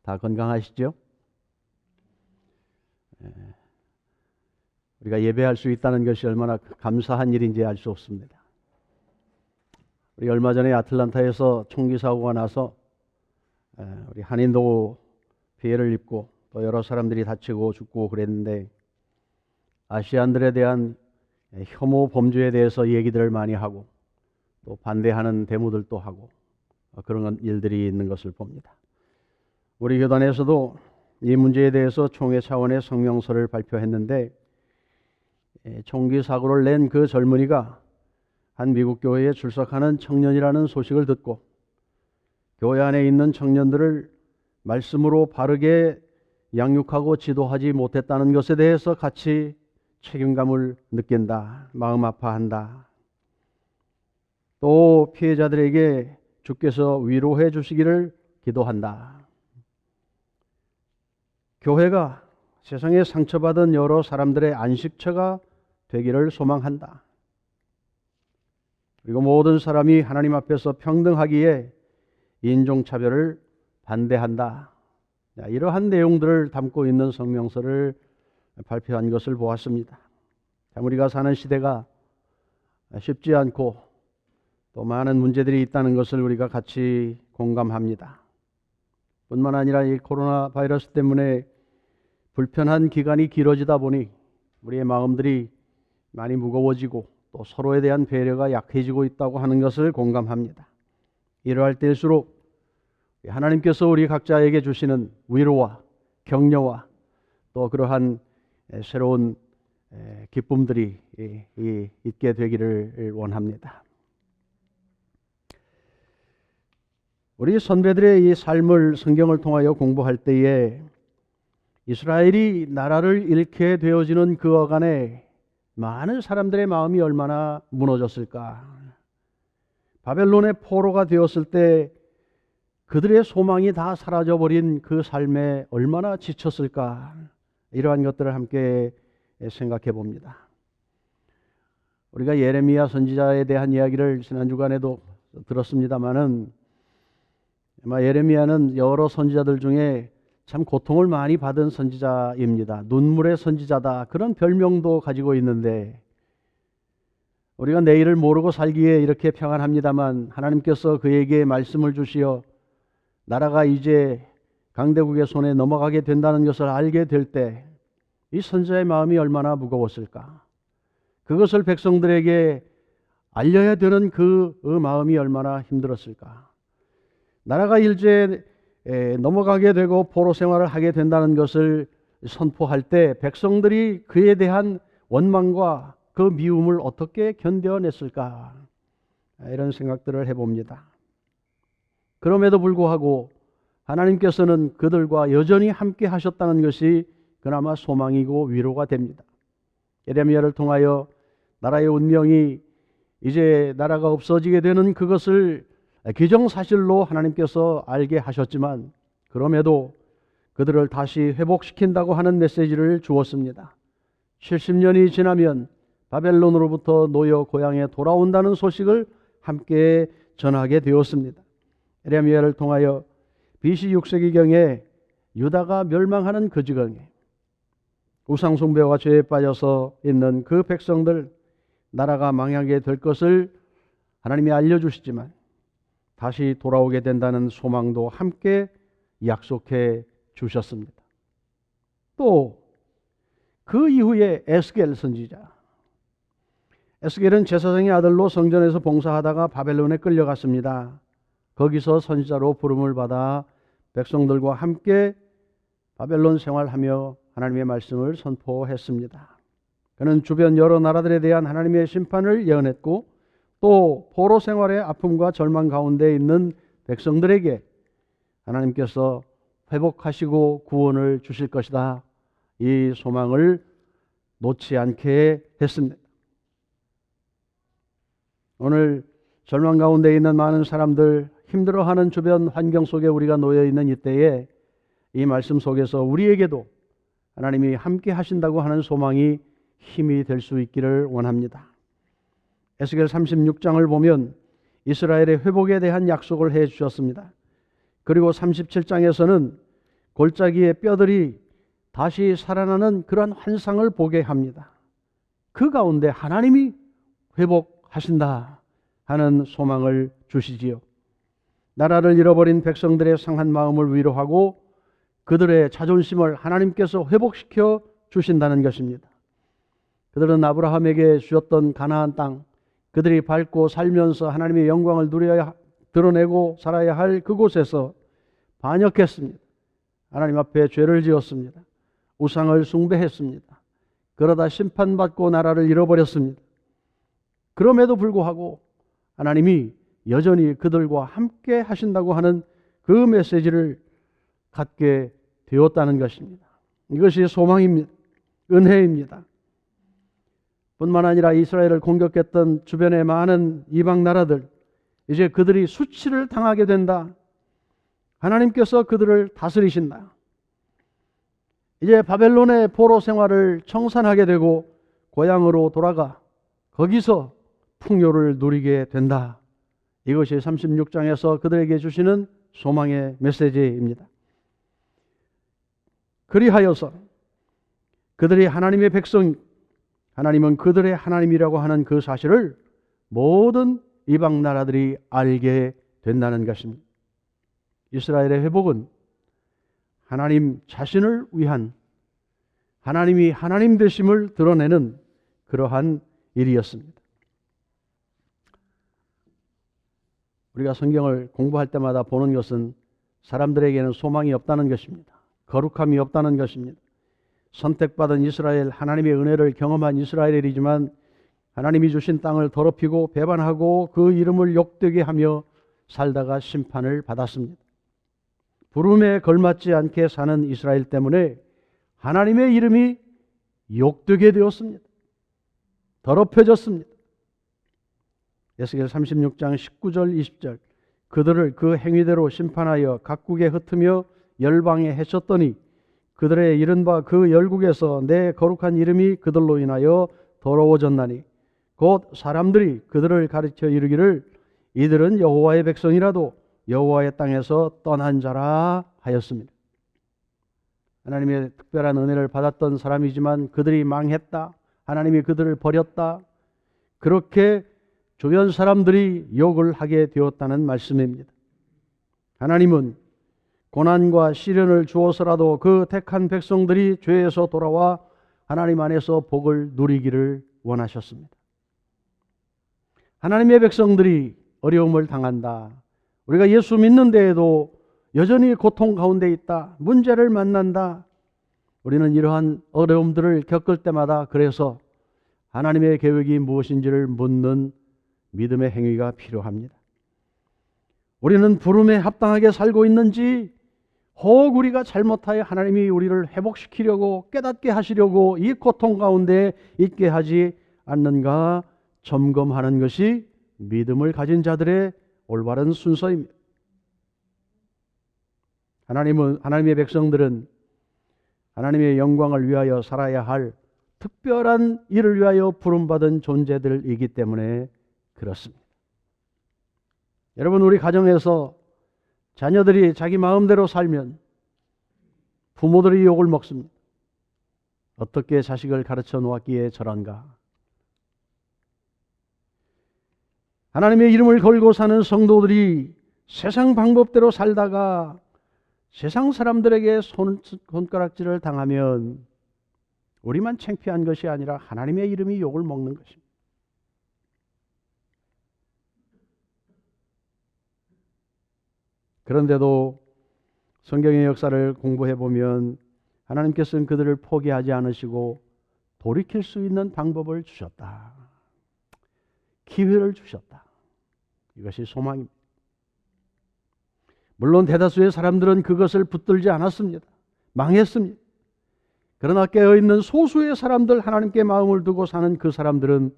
다 건강하시죠? 우리가 예배할 수 있다는 것이 얼마나 감사한 일인지 알 수 없습니다. 우리 얼마 전에 아틀란타에서 총기 사고가 나서 우리 한인도 피해를 입고 또 여러 사람들이 다치고 죽고 그랬는데, 아시안들에 대한 혐오 범죄에 대해서 얘기들을 많이 하고 또 반대하는 데모들도 하고 그런 일들이 있는 것을 봅니다. 우리 교단에서도 이 문제에 대해서 총회 차원의 성명서를 발표했는데, 총기 사고를 낸 그 젊은이가 한 미국 교회에 출석하는 청년이라는 소식을 듣고 교회 안에 있는 청년들을 말씀으로 바르게 양육하고 지도하지 못했다는 것에 대해서 같이 책임감을 느낀다, 마음 아파한다. 또 피해자들에게 주께서 위로해 주시기를 기도한다. 교회가 세상에 상처받은 여러 사람들의 안식처가 되기를 소망한다. 그리고 모든 사람이 하나님 앞에서 평등하기에 인종차별을 반대한다. 이러한 내용들을 담고 있는 성명서를 발표한 것을 보았습니다. 우리가 사는 시대가 쉽지 않고 또 많은 문제들이 있다는 것을 우리가 같이 공감합니다. 뿐만 아니라 이 코로나 바이러스 때문에 불편한 기간이 길어지다 보니 우리의 마음들이 많이 무거워지고 또 서로에 대한 배려가 약해지고 있다고 하는 것을 공감합니다. 이러할 때일수록 하나님께서 우리 각자에게 주시는 위로와 격려와 또 그러한 새로운 기쁨들이 있게 되기를 원합니다. 우리 선배들의 이 삶을 성경을 통하여 공부할 때에 이스라엘이 나라를 잃게 되어지는 그 어간에 많은 사람들의 마음이 얼마나 무너졌을까. 바벨론의 포로가 되었을 때 그들의 소망이 다 사라져버린 그 삶에 얼마나 지쳤을까. 이러한 것들을 함께 생각해 봅니다. 우리가 예레미야 선지자에 대한 이야기를 지난 주간에도 들었습니다마는, 아마 예레미야는 여러 선지자들 중에 참 고통을 많이 받은 선지자입니다. 눈물의 선지자다, 그런 별명도 가지고 있는데, 우리가 내일을 모르고 살기에 이렇게 평안합니다만 하나님께서 그에게 말씀을 주시어 나라가 이제 강대국의 손에 넘어가게 된다는 것을 알게 될 때 이 선지자의 마음이 얼마나 무거웠을까. 그것을 백성들에게 알려야 되는 그 마음이 얼마나 힘들었을까. 나라가 이제 넘어가게 되고 포로 생활을 하게 된다는 것을 선포할 때 백성들이 그에 대한 원망과 그 미움을 어떻게 견뎌냈을까. 이런 생각들을 해봅니다. 그럼에도 불구하고 하나님께서는 그들과 여전히 함께 하셨다는 것이 그나마 소망이고 위로가 됩니다. 예레미야를 통하여 나라의 운명이 이제 나라가 없어지게 되는 그것을 기정사실로 하나님께서 알게 하셨지만, 그럼에도 그들을 다시 회복시킨다고 하는 메시지를 주었습니다. 70년이 지나면 바벨론으로부터 노여 고향에 돌아온다는 소식을 함께 전하게 되었습니다. 예레미야를 통하여 BC 6세기경에 유다가 멸망하는 그 지경에 우상숭배와 죄에 빠져서 있는 그 백성들, 나라가 망하게 될 것을 하나님이 알려주시지만 다시 돌아오게 된다는 소망도 함께 약속해 주셨습니다. 또 그 이후에 에스겔 선지자, 에스겔은 제사장의 아들로 성전에서 봉사하다가 바벨론에 끌려갔습니다. 거기서 선지자로 부름을 받아 백성들과 함께 바벨론 생활하며 하나님의 말씀을 선포했습니다. 그는 주변 여러 나라들에 대한 하나님의 심판을 예언했고, 또 포로 생활의 아픔과 절망 가운데 있는 백성들에게 하나님께서 회복하시고 구원을 주실 것이다, 이 소망을 놓지 않게 했습니다. 오늘 절망 가운데 있는 많은 사람들, 힘들어하는 주변 환경 속에 우리가 놓여 있는 이때에 이 말씀 속에서 우리에게도 하나님이 함께 하신다고 하는 소망이 힘이 될 수 있기를 원합니다. 에스겔 36장을 보면 이스라엘의 회복에 대한 약속을 해 주셨습니다. 그리고 37장에서는 골짜기의 뼈들이 다시 살아나는 그러한 환상을 보게 합니다. 그 가운데 하나님이 회복하신다 하는 소망을 주시지요. 나라를 잃어버린 백성들의 상한 마음을 위로하고 그들의 자존심을 하나님께서 회복시켜 주신다는 것입니다. 그들은 아브라함에게 주셨던 가나안 땅, 그들이 밟고 살면서 하나님의 영광을 드러내고 살아야 할 그곳에서 반역했습니다. 하나님 앞에 죄를 지었습니다. 우상을 숭배했습니다. 그러다 심판받고 나라를 잃어버렸습니다. 그럼에도 불구하고 하나님이 여전히 그들과 함께 하신다고 하는 그 메시지를 갖게 되었다는 것입니다. 이것이 소망입니다. 은혜입니다. 뿐만 아니라 이스라엘을 공격했던 주변의 많은 이방 나라들, 이제 그들이 수치를 당하게 된다. 하나님께서 그들을 다스리신다. 이제 바벨론의 포로 생활을 청산하게 되고 고향으로 돌아가 거기서 풍요를 누리게 된다. 이것이 36장에서 그들에게 주시는 소망의 메시지입니다. 그리하여서 그들이 하나님의 백성, 하나님은 그들의 하나님이라고 하는 그 사실을 모든 이방 나라들이 알게 된다는 것입니다. 이스라엘의 회복은 하나님 자신을 위한, 하나님이 하나님 되심을 드러내는 그러한 일이었습니다. 우리가 성경을 공부할 때마다 보는 것은 사람들에게는 소망이 없다는 것입니다. 거룩함이 없다는 것입니다. 선택받은 이스라엘, 하나님의 은혜를 경험한 이스라엘이지만 하나님이 주신 땅을 더럽히고 배반하고 그 이름을 욕되게 하며 살다가 심판을 받았습니다. 부름에 걸맞지 않게 사는 이스라엘 때문에 하나님의 이름이 욕되게 되었습니다. 더럽혀졌습니다. 에스겔 36장 19절 20절 그들을 그 행위대로 심판하여 각국에 흩으며 열방에 해쳤더니 그들의 이른바 그 열국에서 내 거룩한 이름이 그들로 인하여 더러워졌나니 곧 사람들이 그들을 가르쳐 이르기를 이들은 여호와의 백성이라도 여호와의 땅에서 떠난 자라 하였습니다. 하나님의 특별한 은혜를 받았던 사람이지만 그들이 망했다. 하나님이 그들을 버렸다. 그렇게 주변 사람들이 욕을 하게 되었다는 말씀입니다. 하나님은 고난과 시련을 주어서라도 그 택한 백성들이 죄에서 돌아와 하나님 안에서 복을 누리기를 원하셨습니다. 하나님의 백성들이 어려움을 당한다. 우리가 예수 믿는 데에도 여전히 고통 가운데 있다. 문제를 만난다. 우리는 이러한 어려움들을 겪을 때마다 그래서 하나님의 계획이 무엇인지를 묻는 믿음의 행위가 필요합니다. 우리는 부름에 합당하게 살고 있는지, 혹 우리가 잘못하여 하나님이 우리를 회복시키려고 깨닫게 하시려고 이 고통 가운데 있게 하지 않는가 점검하는 것이 믿음을 가진 자들의 올바른 순서입니다. 하나님의 백성들은 하나님의 영광을 위하여 살아야 할 특별한 일을 위하여 부름받은 존재들이기 때문에 그렇습니다. 여러분, 우리 가정에서 자녀들이 자기 마음대로 살면 부모들이 욕을 먹습니다. 어떻게 자식을 가르쳐 놓았기에 저런가. 하나님의 이름을 걸고 사는 성도들이 세상 방법대로 살다가 세상 사람들에게 손가락질을 당하면 우리만 창피한 것이 아니라 하나님의 이름이 욕을 먹는 것입니다. 그런데도 성경의 역사를 공부해 보면 하나님께서는 그들을 포기하지 않으시고 돌이킬 수 있는 방법을 주셨다. 기회를 주셨다. 이것이 소망입니다. 물론 대다수의 사람들은 그것을 붙들지 않았습니다. 망했습니다. 그러나 깨어있는 소수의 사람들, 하나님께 마음을 두고 사는 그 사람들은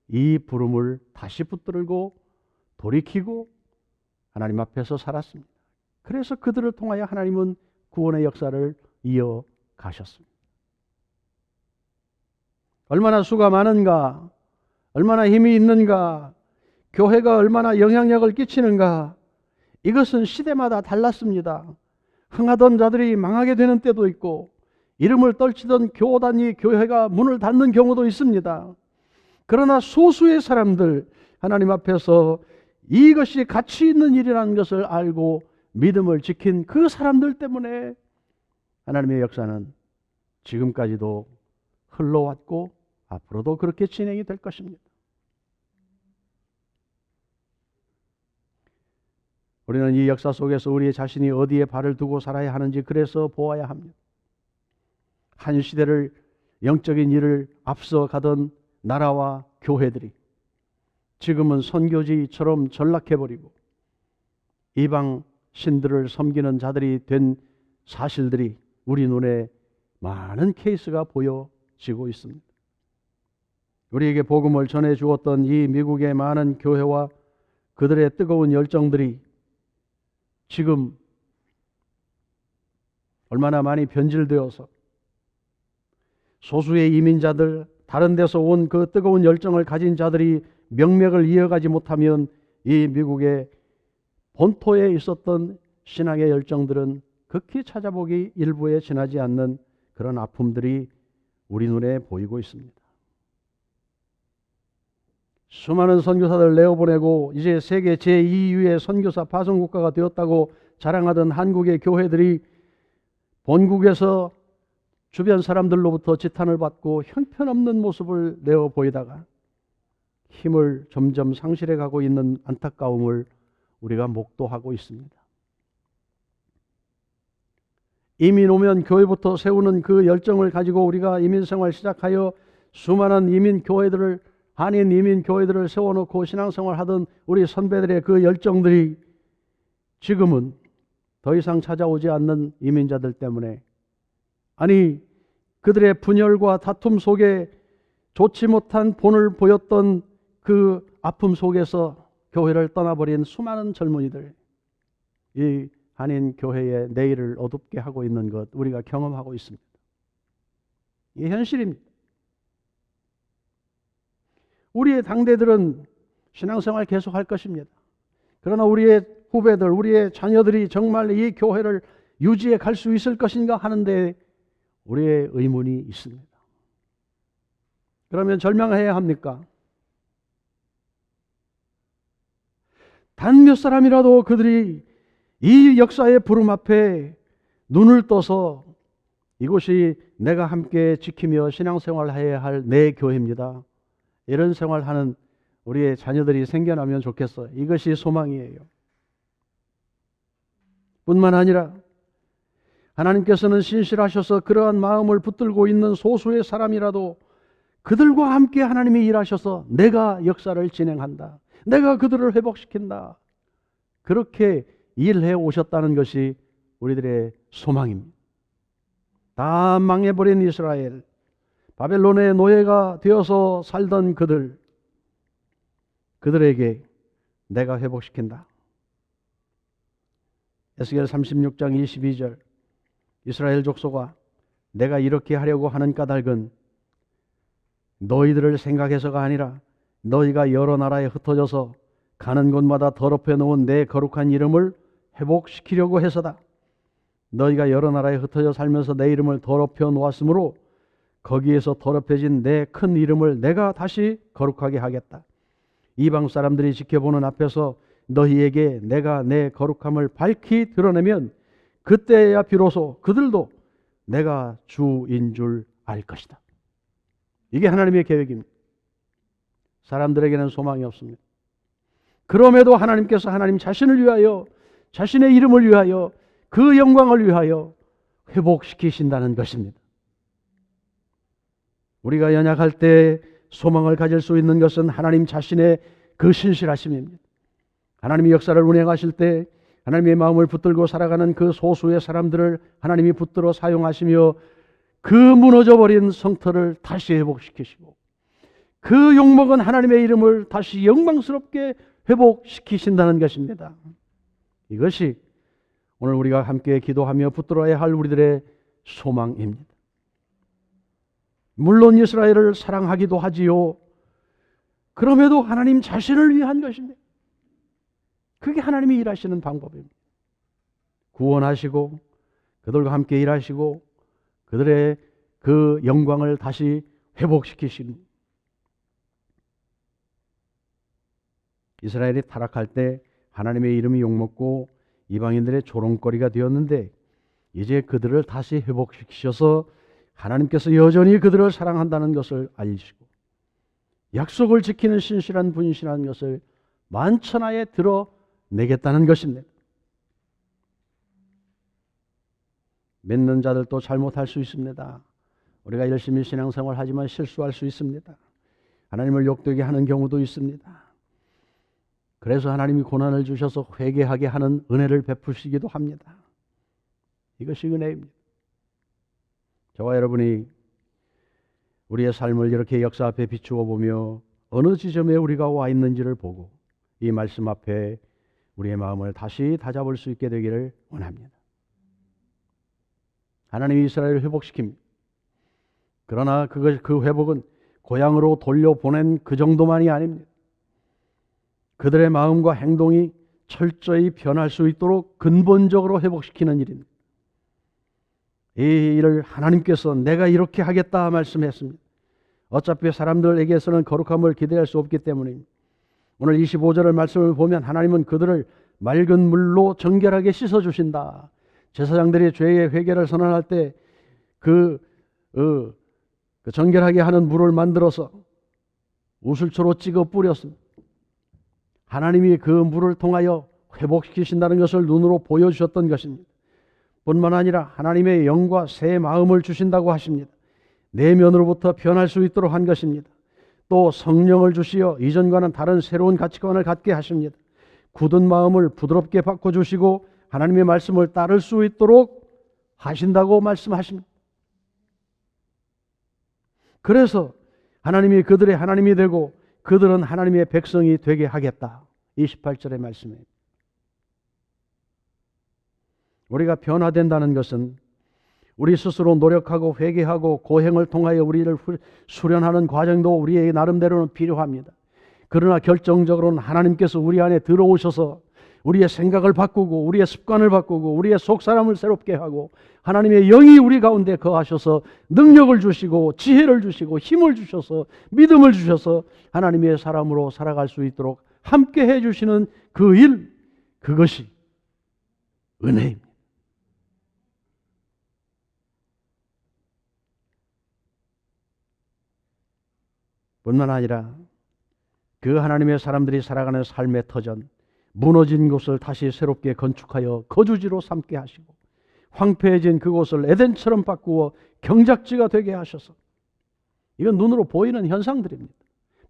이 부름을 다시 붙들고 돌이키고 하나님 앞에서 살았습니다. 그래서 그들을 통하여 하나님은 구원의 역사를 이어가셨습니다. 얼마나 수가 많은가, 얼마나 힘이 있는가, 교회가 얼마나 영향력을 끼치는가, 이것은 시대마다 달랐습니다. 흥하던 자들이 망하게 되는 때도 있고 이름을 떨치던 교단이 교회가 문을 닫는 경우도 있습니다. 그러나 소수의 사람들 하나님 앞에서 이것이 가치 있는 일이라는 것을 알고 믿음을 지킨 그 사람들 때문에 하나님의 역사는 지금까지도 흘러왔고 앞으로도 그렇게 진행이 될 것입니다. 우리는 이 역사 속에서 우리 자신이 어디에 발을 두고 살아야 하는지 그래서 보아야 합니다. 한 시대를 영적인 일을 앞서가던 나라와 교회들이 지금은 선교지처럼 전락해버리고 이방 신들을 섬기는 자들이 된 사실들이 우리 눈에 많은 케이스가 보여지고 있습니다. 우리에게 복음을 전해 주었던 이 미국의 많은 교회와 그들의 뜨거운 열정들이 지금 얼마나 많이 변질되어서 소수의 이민자들, 다른 데서 온 그 뜨거운 열정을 가진 자들이 명맥을 이어가지 못하면 이 미국의 본토에 있었던 신앙의 열정들은 극히 찾아보기 일부에 지나지 않는 그런 아픔들이 우리 눈에 보이고 있습니다. 수많은 선교사들 내어보내고 이제 세계 제2위의 선교사 파송국가가 되었다고 자랑하던 한국의 교회들이 본국에서 주변 사람들로부터 지탄을 받고 형편없는 모습을 내어 보이다가 힘을 점점 상실해 가고 있는 안타까움을 우리가 목도하고 있습니다. 이민 오면 교회부터 세우는 그 열정을 가지고 우리가 이민 생활 시작하여 수많은 이민 교회들을 한인 이민 교회들을 세워놓고 신앙생활 하던 우리 선배들의 그 열정들이 지금은 더 이상 찾아오지 않는 이민자들 때문에 아니 그들의 분열과 다툼 속에 좋지 못한 본을 보였던 그 아픔 속에서 교회를 떠나버린 수많은 젊은이들 이 한인 교회의 내일을 어둡게 하고 있는 것 우리가 경험하고 있습니다. 이게 현실입니다. 우리의 당대들은 신앙생활 계속할 것입니다. 그러나 우리의 후배들, 우리의 자녀들이 정말 이 교회를 유지해 갈 수 있을 것인가 하는데 우리의 의문이 있습니다. 그러면 절망해야 합니까? 단 몇 사람이라도 그들이 이 역사의 부름 앞에 눈을 떠서 이곳이 내가 함께 지키며 신앙생활해야 할 내 교회입니다. 이런 생활하는 우리의 자녀들이 생겨나면 좋겠어요. 이것이 소망이에요. 뿐만 아니라 하나님께서는 신실하셔서 그러한 마음을 붙들고 있는 소수의 사람이라도 그들과 함께 하나님이 일하셔서 내가 역사를 진행한다. 내가 그들을 회복시킨다. 그렇게 일해 오셨다는 것이 우리들의 소망입니다. 다 망해버린 이스라엘, 바벨론의 노예가 되어서 살던 그들에게 내가 회복시킨다. 에스겔 36장 22절 이스라엘 족속아 내가 이렇게 하려고 하는 까닭은 너희들을 생각해서가 아니라 너희가 여러 나라에 흩어져서 가는 곳마다 더럽혀 놓은 내 거룩한 이름을 회복시키려고 해서다. 너희가 여러 나라에 흩어져 살면서 내 이름을 더럽혀 놓았으므로 거기에서 더럽혀진 내 큰 이름을 내가 다시 거룩하게 하겠다. 이방 사람들이 지켜보는 앞에서 너희에게 내가 내 거룩함을 밝히 드러내면 그때야 비로소 그들도 내가 주인 줄 알 것이다. 이게 하나님의 계획입니다. 사람들에게는 소망이 없습니다. 그럼에도 하나님께서 하나님 자신을 위하여 자신의 이름을 위하여 그 영광을 위하여 회복시키신다는 것입니다. 우리가 연약할 때 소망을 가질 수 있는 것은 하나님 자신의 그 신실하심입니다. 하나님이 역사를 운행하실 때 하나님의 마음을 붙들고 살아가는 그 소수의 사람들을 하나님이 붙들어 사용하시며 그 무너져버린 성터를 다시 회복시키시고 그 욕먹은 하나님의 이름을 다시 영광스럽게 회복시키신다는 것입니다. 이것이 오늘 우리가 함께 기도하며 붙들어야 할 우리들의 소망입니다. 물론 이스라엘을 사랑하기도 하지요. 그럼에도 하나님 자신을 위한 것입니다. 그게 하나님이 일하시는 방법입니다. 구원하시고 그들과 함께 일하시고 그들의 그 영광을 다시 회복시키시는, 이스라엘이 타락할 때 하나님의 이름이 욕먹고 이방인들의 조롱거리가 되었는데 이제 그들을 다시 회복시키셔서 하나님께서 여전히 그들을 사랑한다는 것을 알리시고 약속을 지키는 신실한 분이시라는 것을 만천하에 드러내겠다는 것입니다. 믿는 자들도 잘못할 수 있습니다. 우리가 열심히 신앙생활 하지만 실수할 수 있습니다. 하나님을 욕되게 하는 경우도 있습니다. 그래서 하나님이 고난을 주셔서 회개하게 하는 은혜를 베푸시기도 합니다. 이것이 은혜입니다. 저와 여러분이 우리의 삶을 이렇게 역사 앞에 비추어 보며 어느 지점에 우리가 와 있는지를 보고 이 말씀 앞에 우리의 마음을 다시 다잡을 수 있게 되기를 원합니다. 하나님이 이스라엘을 회복시킵니다. 그러나 그 회복은 고향으로 돌려보낸 그 정도만이 아닙니다. 그들의 마음과 행동이 철저히 변할 수 있도록 근본적으로 회복시키는 일입니다. 이 일을 하나님께서 내가 이렇게 하겠다 말씀했습니다. 어차피 사람들에게서는 거룩함을 기대할 수 없기 때문입니다. 오늘 25절의 말씀을 보면 하나님은 그들을 맑은 물로 정결하게 씻어주신다. 제사장들이 죄의 회개를 선언할 때 그 정결하게 하는 물을 만들어서 우슬초로 찍어 뿌렸습니다. 하나님이 그 물을 통하여 회복시키신다는 것을 눈으로 보여주셨던 것입니다. 뿐만 아니라 하나님의 영과 새 마음을 주신다고 하십니다. 내면으로부터 변할 수 있도록 한 것입니다. 또 성령을 주시어 이전과는 다른 새로운 가치관을 갖게 하십니다. 굳은 마음을 부드럽게 바꿔주시고 하나님의 말씀을 따를 수 있도록 하신다고 말씀하십니다. 그래서 하나님이 그들의 하나님이 되고 그들은 하나님의 백성이 되게 하겠다. 28절의 말씀에 우리가 변화된다는 것은 우리 스스로 노력하고 회개하고 고행을 통하여 우리를 수련하는 과정도 우리의 나름대로는 필요합니다. 그러나 결정적으로는 하나님께서 우리 안에 들어오셔서 우리의 생각을 바꾸고 우리의 습관을 바꾸고 우리의 속사람을 새롭게 하고 하나님의 영이 우리 가운데 거하셔서 능력을 주시고 지혜를 주시고 힘을 주셔서 믿음을 주셔서 하나님의 사람으로 살아갈 수 있도록 함께 해주시는 그 일, 그것이 은혜입니다. 뿐만 아니라 그 하나님의 사람들이 살아가는 삶의 터전, 무너진 곳을 다시 새롭게 건축하여 거주지로 삼게 하시고 황폐해진 그곳을 에덴처럼 바꾸어 경작지가 되게 하셔서, 이건 눈으로 보이는 현상들입니다.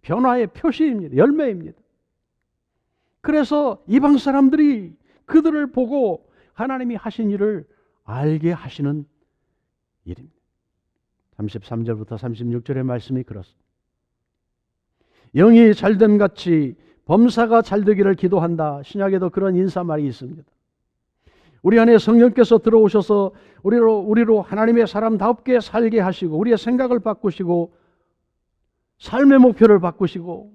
변화의 표시입니다. 열매입니다. 그래서 이방 사람들이 그들을 보고 하나님이 하신 일을 알게 하시는 일입니다. 33절부터 36절의 말씀이 그렇습니다. 영이 잘됨 같이 범사가 잘되기를 기도한다. 신약에도 그런 인사말이 있습니다. 우리 안에 성령께서 들어오셔서 우리로 하나님의 사람답게 살게 하시고 우리의 생각을 바꾸시고 삶의 목표를 바꾸시고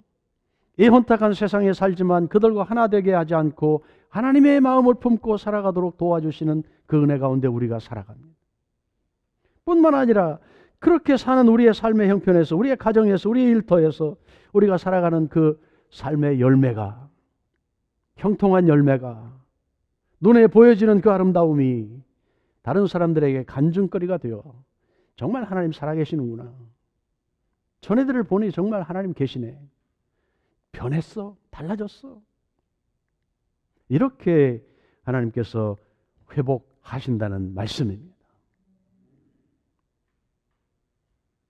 이 혼탁한 세상에 살지만 그들과 하나 되게 하지 않고 하나님의 마음을 품고 살아가도록 도와주시는 그 은혜 가운데 우리가 살아갑니다. 뿐만 아니라 그렇게 사는 우리의 삶의 형편에서 우리의 가정에서 우리의 일터에서 우리가 살아가는 그 삶의 열매가, 형통한 열매가, 눈에 보여지는 그 아름다움이 다른 사람들에게 간증거리가 되어 정말 하나님 살아계시는구나, 전애들을 보니 정말 하나님 계시네, 변했어, 달라졌어, 이렇게 하나님께서 회복하신다는 말씀입니다.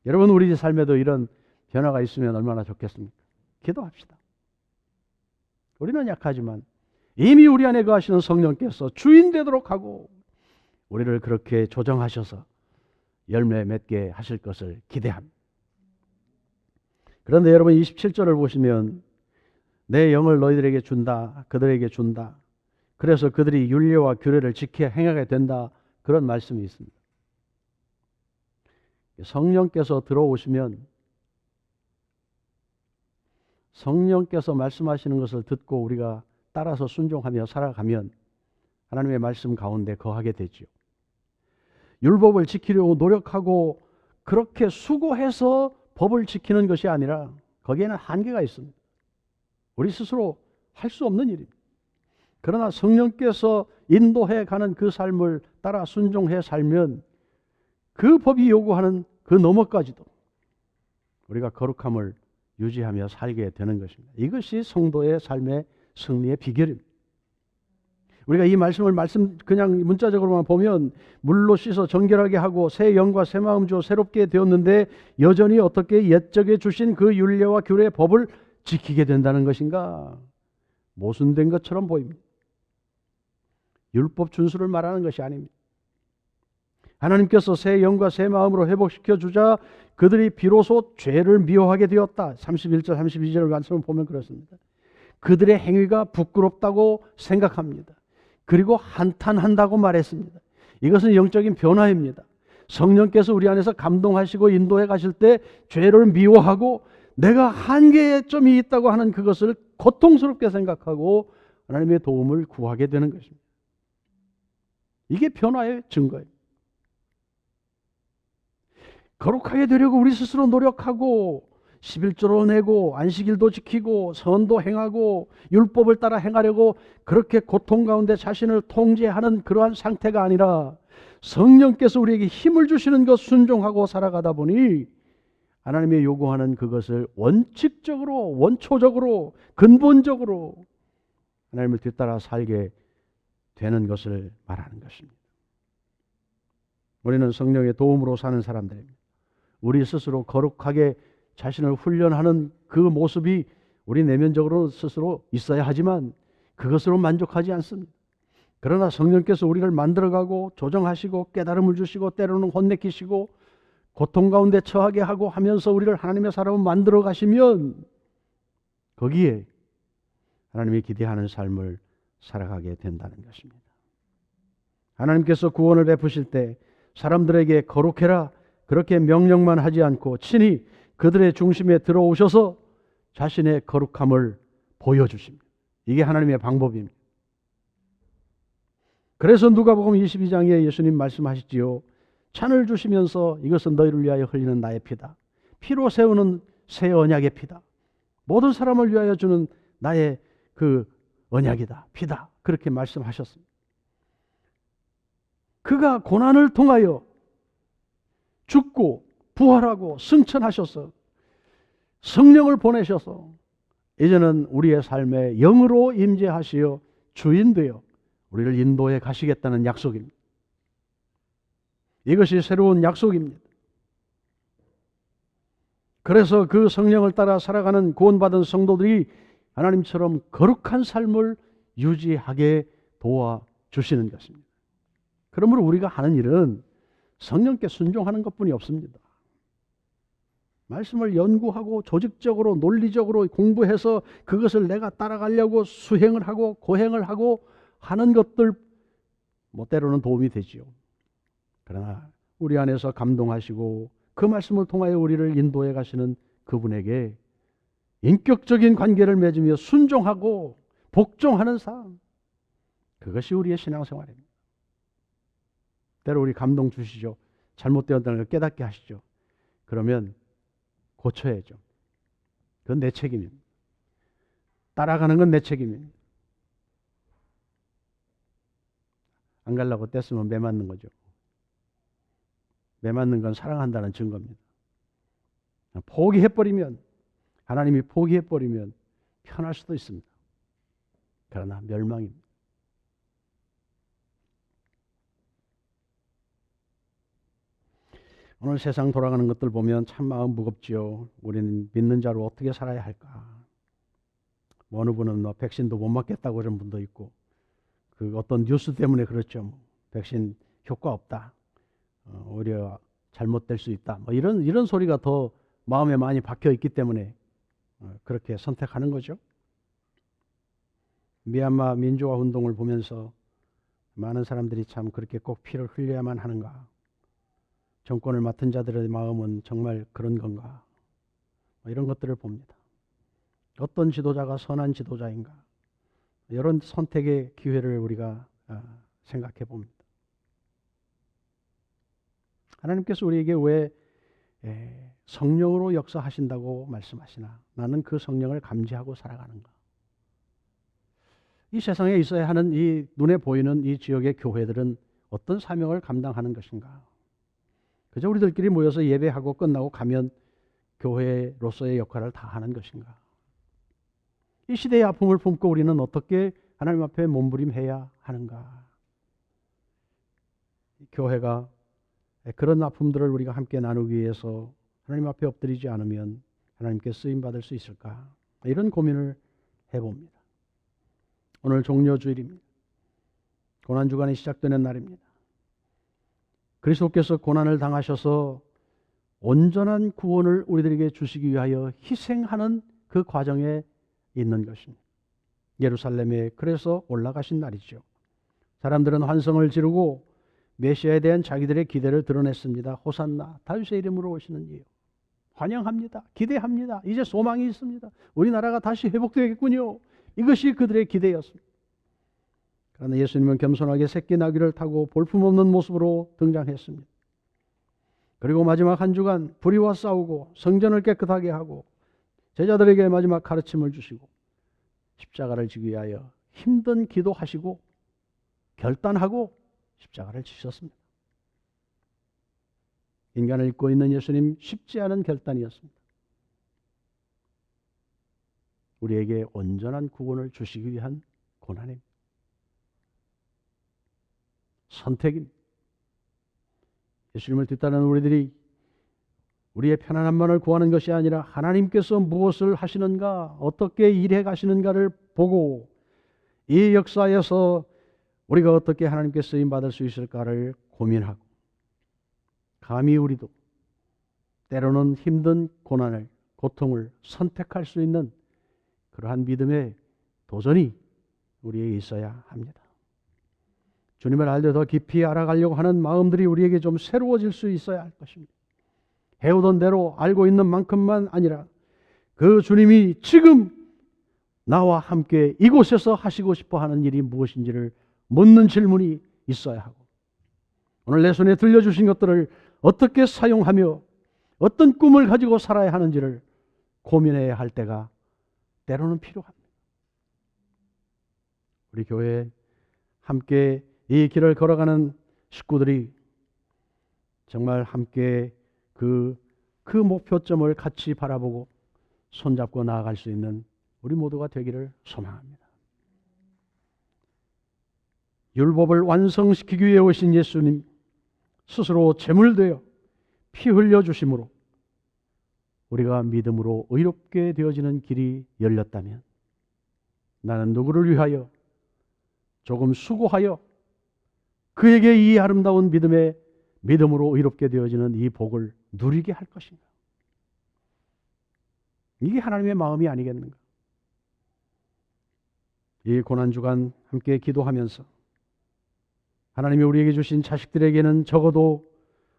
여러분, 우리 삶에도 이런 변화가 있으면 얼마나 좋겠습니까? 기도합시다. 우리는 약하지만 이미 우리 안에 거하시는 성령께서 주인 되도록 하고 우리를 그렇게 조정하셔서 열매 맺게 하실 것을 기대합니다. 그런데 여러분 27절을 보시면 내 영을 너희들에게 준다, 그들에게 준다, 그래서 그들이 윤례와 규례를 지켜 행하게 된다, 그런 말씀이 있습니다. 성령께서 들어오시면, 성령께서 말씀하시는 것을 듣고 우리가 따라서 순종하며 살아가면 하나님의 말씀 가운데 거하게 되죠. 율법을 지키려고 노력하고 그렇게 수고해서 법을 지키는 것이 아니라 거기에는 한계가 있습니다. 우리 스스로 할 수 없는 일입니다. 그러나 성령께서 인도해 가는 그 삶을 따라 순종해 살면 그 법이 요구하는 그 너머까지도 우리가 거룩함을 유지하며 살게 되는 것입니다. 이것이 성도의 삶의 승리의 비결입니다. 우리가 이 말씀을 그냥 문자적으로만 보면 물로 씻어 정결하게 하고 새 영과 새 마음 주어 새롭게 되었는데 여전히 어떻게 옛적에 주신 그 율례와 규례의 법을 지키게 된다는 것인가? 모순된 것처럼 보입니다. 율법 준수를 말하는 것이 아닙니다. 하나님께서 새 영과 새 마음으로 회복시켜 주자 그들이 비로소 죄를 미워하게 되었다. 31절 32절을 말씀을 보면 그렇습니다. 그들의 행위가 부끄럽다고 생각합니다. 그리고 한탄한다고 말했습니다. 이것은 영적인 변화입니다. 성령께서 우리 안에서 감동하시고 인도해 가실 때 죄를 미워하고 내가 한계의 점이 있다고 하는 그것을 고통스럽게 생각하고 하나님의 도움을 구하게 되는 것입니다. 이게 변화의 증거예요. 거룩하게 되려고 우리 스스로 노력하고 11조로 내고 안식일도 지키고 선도 행하고 율법을 따라 행하려고 그렇게 고통 가운데 자신을 통제하는 그러한 상태가 아니라 성령께서 우리에게 힘을 주시는 것 순종하고 살아가다 보니 하나님의 요구하는 그것을 원칙적으로 원초적으로 근본적으로 하나님을 뒤따라 살게 되는 것을 말하는 것입니다. 우리는 성령의 도움으로 사는 사람들입니다. 우리 스스로 거룩하게 자신을 훈련하는 그 모습이 우리 내면적으로 스스로 있어야 하지만 그것으로 만족하지 않습니다. 그러나 성령께서 우리를 만들어가고 조정하시고 깨달음을 주시고 때로는 혼내키시고 고통 가운데 처하게 하고 하면서 우리를 하나님의 사람으로 만들어 가시면 거기에 하나님이 기대하는 삶을 살아가게 된다는 것입니다. 하나님께서 구원을 베푸실 때 사람들에게 거룩해라 그렇게 명령만 하지 않고 친히 그들의 중심에 들어오셔서 자신의 거룩함을 보여주십니다. 이게 하나님의 방법입니다. 그래서 누가복음 22장에 예수님 말씀하시지요. 찬을 주시면서 이것은 너희를 위하여 흘리는 나의 피다. 피로 세우는 새 언약의 피다. 모든 사람을 위하여 주는 나의 그 언약이다. 피다. 그렇게 말씀하셨습니다. 그가 고난을 통하여 죽고 부활하고 승천하셔서 성령을 보내셔서 이제는 우리의 삶에 영으로 임재하시어 주인 되어 우리를 인도해 가시겠다는 약속입니다. 이것이 새로운 약속입니다. 그래서 그 성령을 따라 살아가는 구원받은 성도들이 하나님처럼 거룩한 삶을 유지하게 도와주시는 것입니다. 그러므로 우리가 하는 일은 성령께 순종하는 것뿐이 없습니다. 말씀을 연구하고 조직적으로 논리적으로 공부해서 그것을 내가 따라가려고 수행을 하고 고행을 하고 하는 것들 때로는 도움이 되지요. 그러나 우리 안에서 감동하시고 그 말씀을 통하여 우리를 인도해 가시는 그분에게 인격적인 관계를 맺으며 순종하고 복종하는 삶, 그것이 우리의 신앙생활입니다. 때로 우리 감동 주시죠. 잘못되었다는 걸 깨닫게 하시죠. 그러면 고쳐야죠. 그건 내 책임입니다. 따라가는 건 내 책임입니다. 안 가려고 뗐으면 매 맞는 거죠. 매 맞는 건 사랑한다는 증거입니다. 포기해버리면, 하나님이 포기해버리면 편할 수도 있습니다. 그러나 멸망입니다. 오늘 세상 돌아가는 것들 보면 참 마음 무겁지요. 우리는 믿는 자로 어떻게 살아야 할까? 어느 분은 백신도 못 맞겠다고 그런 분도 있고, 그 어떤 뉴스 때문에 그렇죠. 백신 효과 없다. 오히려 잘못될 수 있다. 이런 소리가 더 마음에 많이 박혀 있기 때문에 그렇게 선택하는 거죠. 미얀마 민주화 운동을 보면서 많은 사람들이 참 그렇게 꼭 피를 흘려야만 하는가? 정권을 맡은 자들의 마음은 정말 그런 건가? 이런 것들을 봅니다. 어떤 지도자가 선한 지도자인가? 이런 선택의 기회를 우리가 생각해 봅니다. 하나님께서 우리에게 왜 성령으로 역사하신다고 말씀하시나? 나는 그 성령을 감지하고 살아가는가? 이 세상에 있어야 하는 이 눈에 보이는 이 지역의 교회들은 어떤 사명을 감당하는 것인가? 그저 우리들끼리 모여서 예배하고 끝나고 가면 교회로서의 역할을 다 하는 것인가? 이 시대의 아픔을 품고 우리는 어떻게 하나님 앞에 몸부림해야 하는가? 교회가 그런 아픔들을 우리가 함께 나누기 위해서 하나님 앞에 엎드리지 않으면 하나님께 쓰임받을 수 있을까? 이런 고민을 해봅니다. 오늘 종려주일입니다. 고난주간이 시작되는 날입니다. 그리스도께서 고난을 당하셔서 온전한 구원을 우리들에게 주시기 위하여 희생하는 그 과정에 있는 것입니다. 예루살렘에 그래서 올라가신 날이죠. 사람들은 환성을 지르고 메시아에 대한 자기들의 기대를 드러냈습니다. 호산나, 다윗의 이름으로 오시는 이요. 환영합니다. 기대합니다. 이제 소망이 있습니다. 우리나라가 다시 회복되겠군요. 이것이 그들의 기대였습니다. 그러나 예수님은 겸손하게 새끼 나귀를 타고 볼품없는 모습으로 등장했습니다. 그리고 마지막 한 주간 불의와 싸우고 성전을 깨끗하게 하고 제자들에게 마지막 가르침을 주시고 십자가를 지기 위하여 힘든 기도하시고 결단하고 십자가를 지셨습니다. 인간을 입고 있는 예수님, 쉽지 않은 결단이었습니다. 우리에게 온전한 구원을 주시기 위한 고난입니다. 선택입니다. 예수님을 뒤따르는 우리들이 우리의 편안함만을 구하는 것이 아니라 하나님께서 무엇을 하시는가, 어떻게 일해 가시는가를 보고 이 역사에서 우리가 어떻게 하나님께 쓰임받을 수 있을까를 고민하고, 감히 우리도 때로는 힘든 고난을, 고통을 선택할 수 있는 그러한 믿음의 도전이 우리에게 있어야 합니다. 주님을 알려 더 깊이 알아가려고 하는 마음들이 우리에게 좀 새로워질 수 있어야 할 것입니다. 해오던 대로 알고 있는 만큼만 아니라 그 주님이 지금 나와 함께 이곳에서 하시고 싶어 하는 일이 무엇인지를 묻는 질문이 있어야 하고, 오늘 내 손에 들려주신 것들을 어떻게 사용하며 어떤 꿈을 가지고 살아야 하는지를 고민해야 할 때가 때로는 필요합니다. 우리 교회에 함께 이 길을 걸어가는 식구들이 정말 함께 그 목표점을 같이 바라보고 손잡고 나아갈 수 있는 우리 모두가 되기를 소망합니다. 율법을 완성시키기 위해 오신 예수님 스스로 제물되어 피 흘려 주심으로 우리가 믿음으로 의롭게 되어지는 길이 열렸다면, 나는 누구를 위하여 조금 수고하여 그에게 이 아름다운 믿음으로 의롭게 되어지는 이 복을 누리게 할 것인가? 이게 하나님의 마음이 아니겠는가? 이 고난주간 함께 기도하면서 하나님이 우리에게 주신 자식들에게는 적어도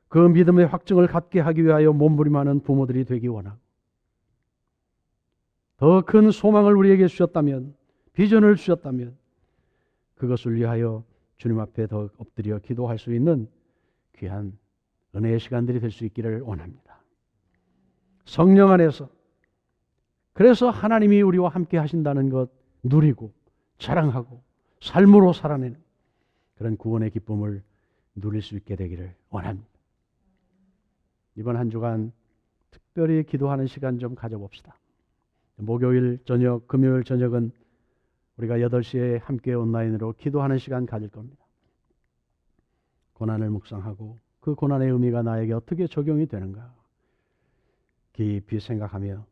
그 믿음의 확증을 갖게 하기 위하여 몸부림하는 부모들이 되기 원하고, 더 큰 소망을 우리에게 주셨다면, 비전을 주셨다면 그것을 위하여 주님 앞에 더 엎드려 기도할 수 있는 귀한 은혜의 시간들이 될 수 있기를 원합니다. 성령 안에서 그래서 하나님이 우리와 함께 하신다는 것 누리고 자랑하고 삶으로 살아내는 그런 구원의 기쁨을 누릴 수 있게 되기를 원합니다. 이번 한 주간 특별히 기도하는 시간 좀 가져봅시다. 목요일 저녁, 금요일 저녁은 우리가 8시에 함께 온라인으로 기도하는 시간 가질 겁니다. 고난을 묵상하고 그 고난의 의미가 나에게 어떻게 적용이 되는가 깊이 생각하며,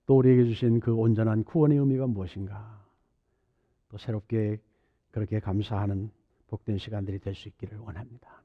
또 우리에게 주신 그 온전한 구원의 의미가 무엇인가 또 새롭게 그렇게 감사하는 복된 시간들이 될 수 있기를 원합니다.